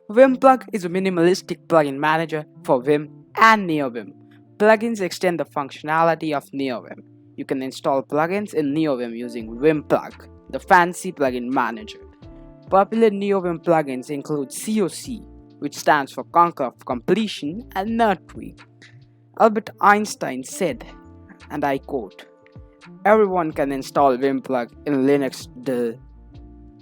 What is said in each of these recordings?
Vim-plug is a minimalistic plugin manager for Vim and Neovim. Plugins extend the functionality of Neovim. You can install plugins in Neovim using Vim-plug, the fancy plugin manager. Popular Neovim plugins include COC, which stands for Conquer of Completion, and Nerdtree. Albert Einstein said, and I quote, "Everyone can install Vim-plug in Linux, duh.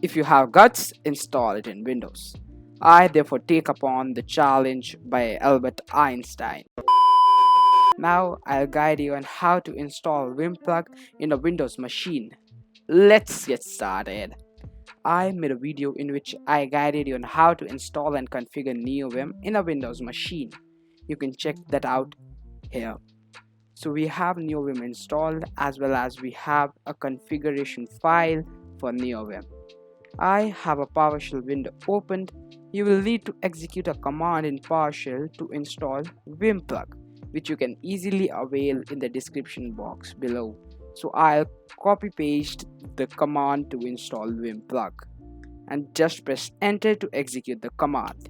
If you have guts, install it in Windows." I therefore take upon the challenge by Albert Einstein. Now I'll guide you on how to install Vim-plug in a Windows machine. Let's get started. I made a video in which I guided you on how to install and configure Neovim in a Windows machine. You can check that out here. So we have Neovim installed, as well as we have a configuration file for Neovim. I have a Powershell window opened. You will need to execute a command in Powershell to install Vim-plug, which you can easily avail in the description box below. So I'll copy paste the command to install Vim-plug and just press enter to execute the command.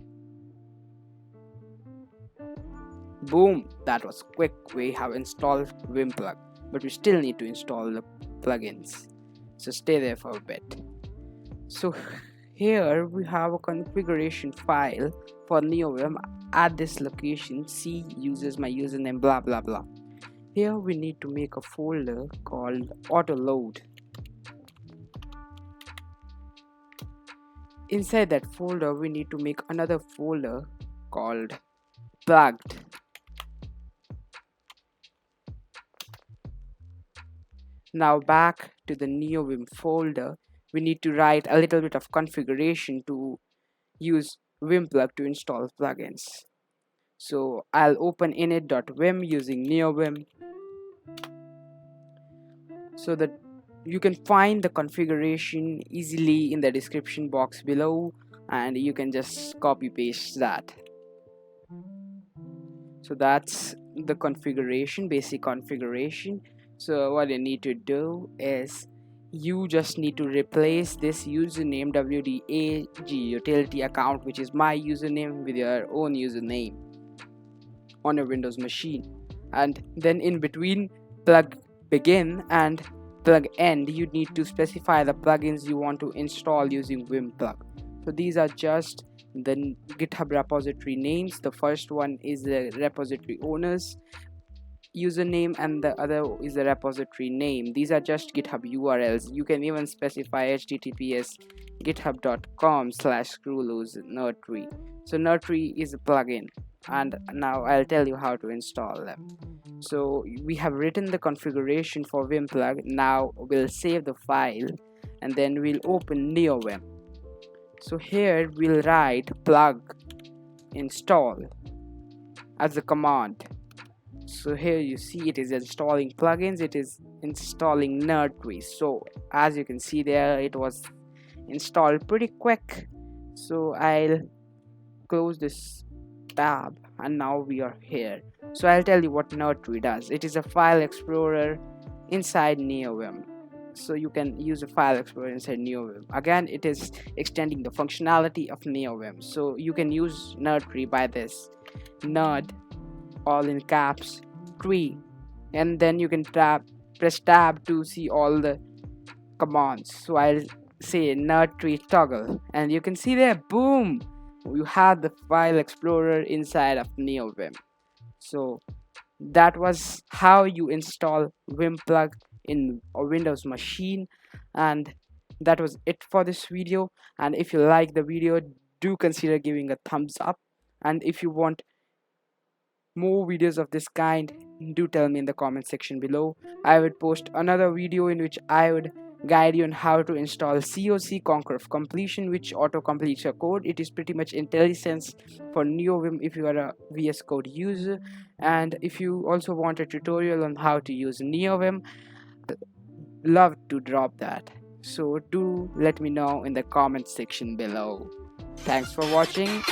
Boom, that was quick. We have installed Vim-plug, but we still need to install the plugins, so stay there for a bit. So here we have a configuration file for Neovim at this location. C uses my username blah blah blah. Here we need to make a folder called autoload. Inside that folder we need to make another folder called plugged. Now back to the Neovim folder, we need to write a little bit of configuration to use Vim-plug to install plugins. So I'll open init.vim using Neovim, so that you can find the configuration easily in the description box below, and you can just copy paste that. So that's the configuration, basic configuration. So what you need to do is you just need to replace this username wdag utility account, which is my username, with your own username on a Windows machine. And then in between plug begin and plug end, you need to specify the plugins you want to install using Vim-plug. So these are just the GitHub repository names. The first one is the repository owner's username and the other is the repository name. These are just GitHub URLs. You can even specify https github.com/screwloose-nerdtree. So Nerdtree is a plugin, and now I'll tell you how to install them. So we have written the configuration for Vim-plug. Now we'll save the file and then we'll open Neovim. So here we'll write plug install as a command. So here you see it is installing plugins, it is installing Nerdtree. So as you can see there, it was installed pretty quick. So I'll close this tab and now we are here. So I'll tell you what Nerdtree does. It is a file explorer inside Neovim. So you can use a file explorer inside Neovim. Again, it is extending the functionality of Neovim. So you can use Nerdtree by this nerd, all in caps, tree, and then you can press tab to see all the commands. So I'll say Nerdtree toggle and you can see there, boom, you have the file explorer inside of Neovim. So that was how you install Vim-plug in a Windows machine, and that was it for this video. And if you like the video, do consider giving a thumbs up, and if you want more videos of this kind, do tell me in the comment section below. I would post another video in which I would guide you on how to install COC, Conquer of Completion, which auto completes your code. It is pretty much IntelliSense for Neovim if you are a VS Code user. And if you also want a tutorial on how to use Neovim, love to drop that. So do let me know in the comment section below. Thanks for watching.